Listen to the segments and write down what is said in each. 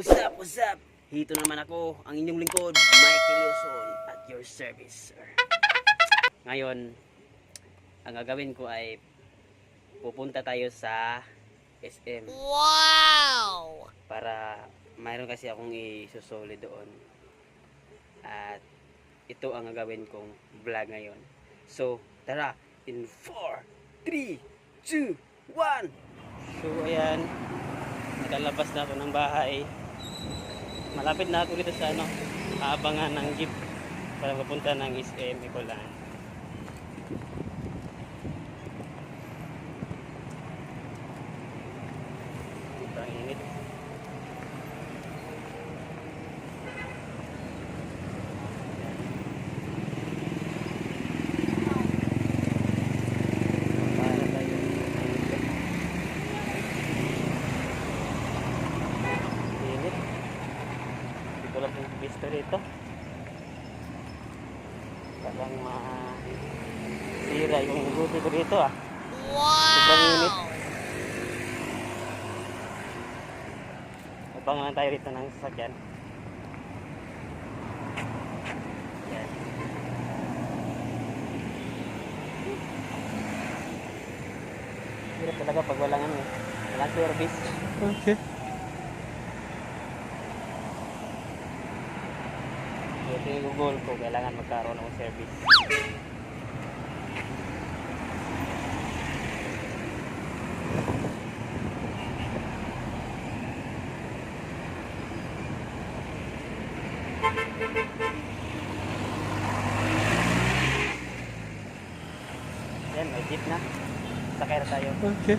What's up? Hito naman ako, ang inyong lingkod, Mikey Luzon, at your service, sir. Ngayon, ang gagawin ko ay pupunta tayo sa SM. Wow! Para mayroon kasi akong isusuli doon. At ito ang gagawin kong vlog ngayon. So, tara, in 4, 3, 2, 1! So, ayan, nakalabas na ako ng bahay. Malapit na ako dito sa aabangan ng jeep para papunta ng SM Icolan. Ang init. Walang pista dito. Parang masira yung buti ko dito ah. Sobrang init. Abangan lang tayo rito ng sasakyan. Yan. Hirap talaga pag walang walang service. Okay. Ito yung goal ko, kailangan magkaroon ng service. Yan, may jeep na. Sakay na tayo. Okay.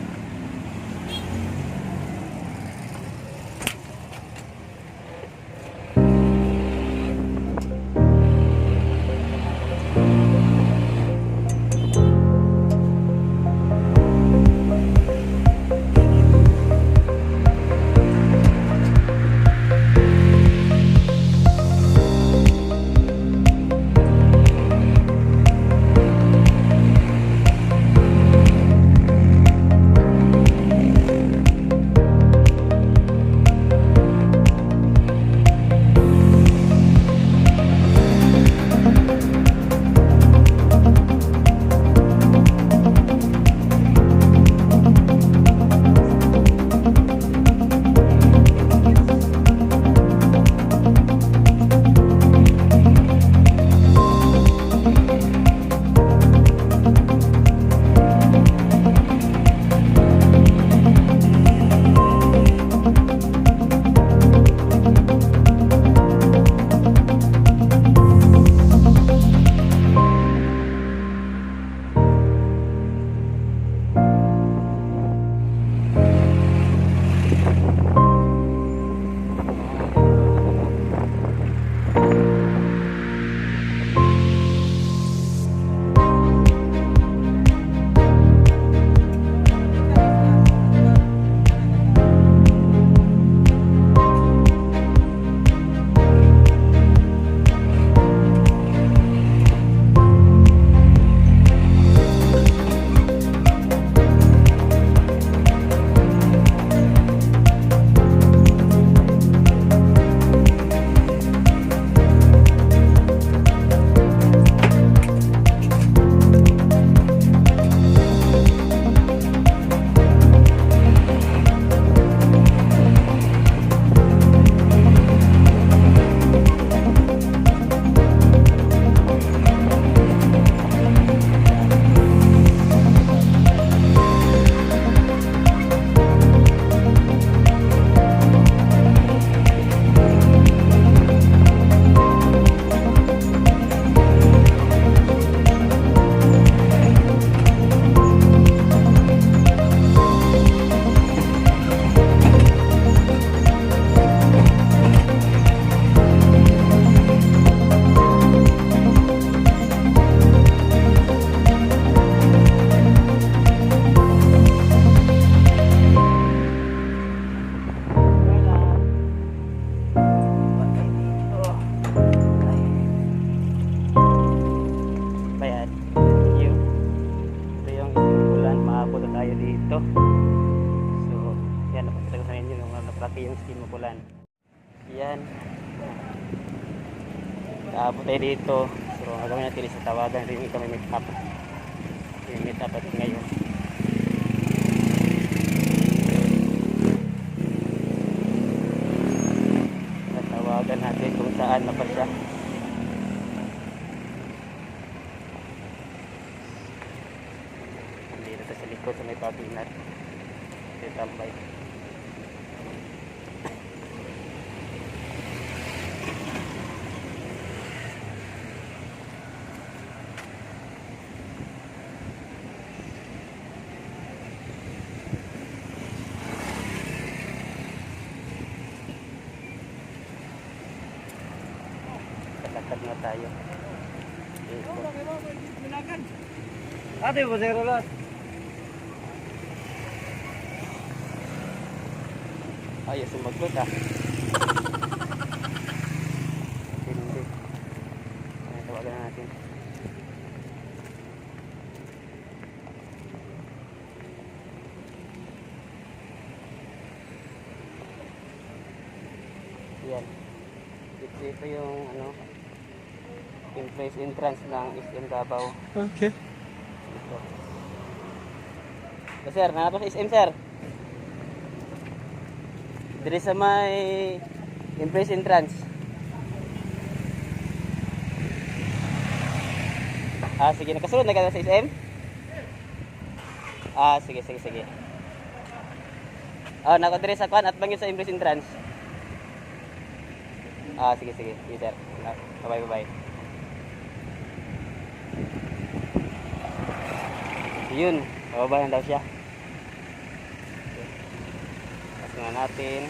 So, yan, napakita ko sa inyo yung nakalaki yung skin mo pulan. Yan. Kaabot tayo dito. So, ang gagawin natin is tawagan rin ito may meet up. May meet up natin ngayon. Tawagan natin kung saan na pa siya. Nandito sa likod sa may pabinat. Ito tambay. Lakad na tayo. Ate po, Sir Rolot. Ay, sumagot ah. Hindi. Ay, tawagan natin. Yan. Ito yung ano, yung place entrance ng SM Davao. Okay. Ito. So, sir, nanapos sa SM, sir. Diri sa may place entrance. Ah, sige, nakasunod na ka sa SM? Ah, sige. Ah, nakadiri sa kwan at bangin sa place entrance. Ah, sige. Sige, sir. Bye-bye. Yun, bababa na daw siya. Tapos nga natin.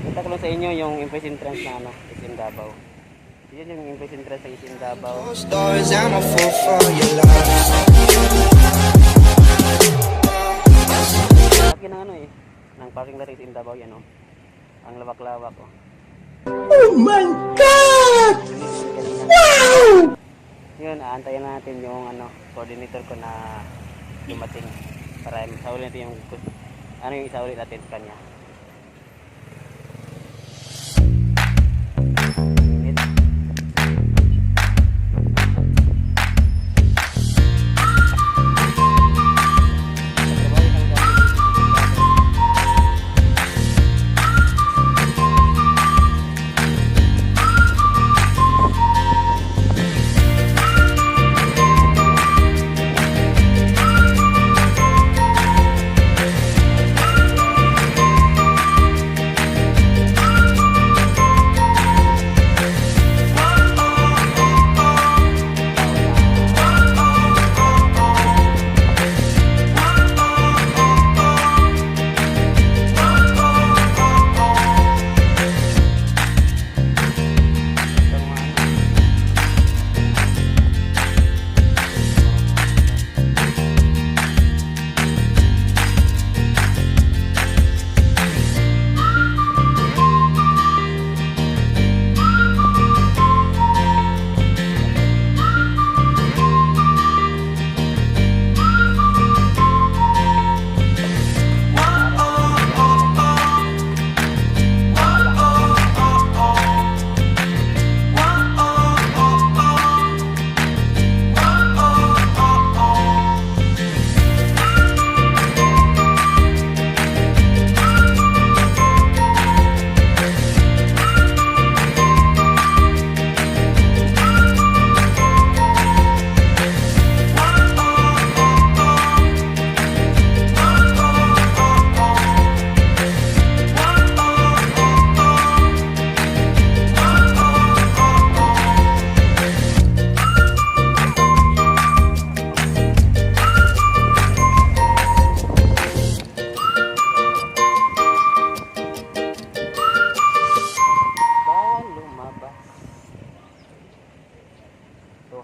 Nakita ko lang sa inyo yung impress entrance na ano, SM Davao. Yun yung impress entrance sa SM Davao. Stars, I'm a fool for your love. Laki ng ano eh, ng parking lot sa SM Davao yan oh. Ang lawak-lawak oh. Oh my God! Wow! Yun, aantayin natin yung ano, coordinator ko na dumating para isauli natin yung ano yung isauli natin sa kanya.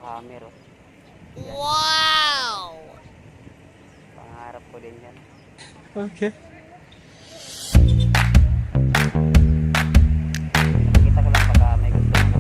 Hammer. Wow! Pangarap ko din yan. Okay. Kita ko lang pagka may gusto mo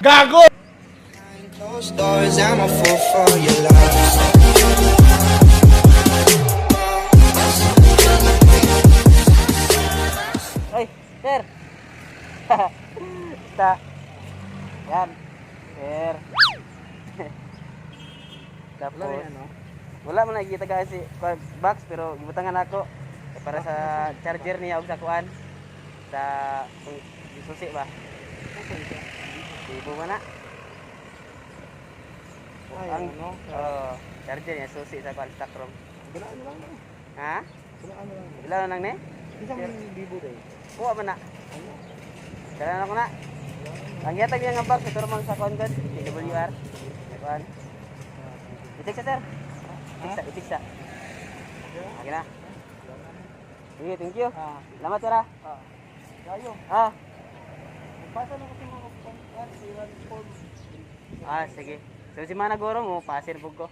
Gago! Closed doors, I'm a fool for your love. Ay, sir. Basta. Yan. Sir. Tapos, wala man nakikita kasi box pero gibutangan ako para sa charger niya ug sa kuan sa susi ba. Ibu mana? Ang charger niya susi sa kuan stock room. Ha? Wala lang ne? Kuha man na. Kailan ako na? Ang yatag niya nga box ito man sa kuan DWR. Kuan. Itik sa sir. Itik sa. Okay na. Sige, thank you. Salamat sir ah. Gayo. Ah. Pasa na kasi mga siran form. Ah, sige. So si Mana Goro mo, pasir bug ko.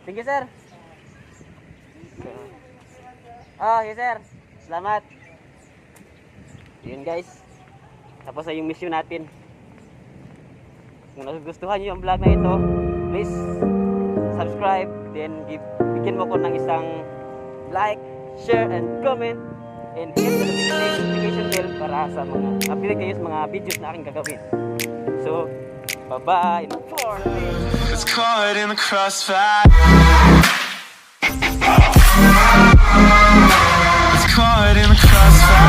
Thank you, sir. Yes, sir. Salamat. Yun, guys. Tapos ay yung mission natin. Kung nagustuhan niyo ang vlog na ito, please subscribe. Then, bigyan mo ko ng isang like, share, and comment. And hit the notification bell para sa mga update kayo sa mga videos na aking gagawin. So, bye-bye. It's caught in the crossfire. It's caught in the crossfire.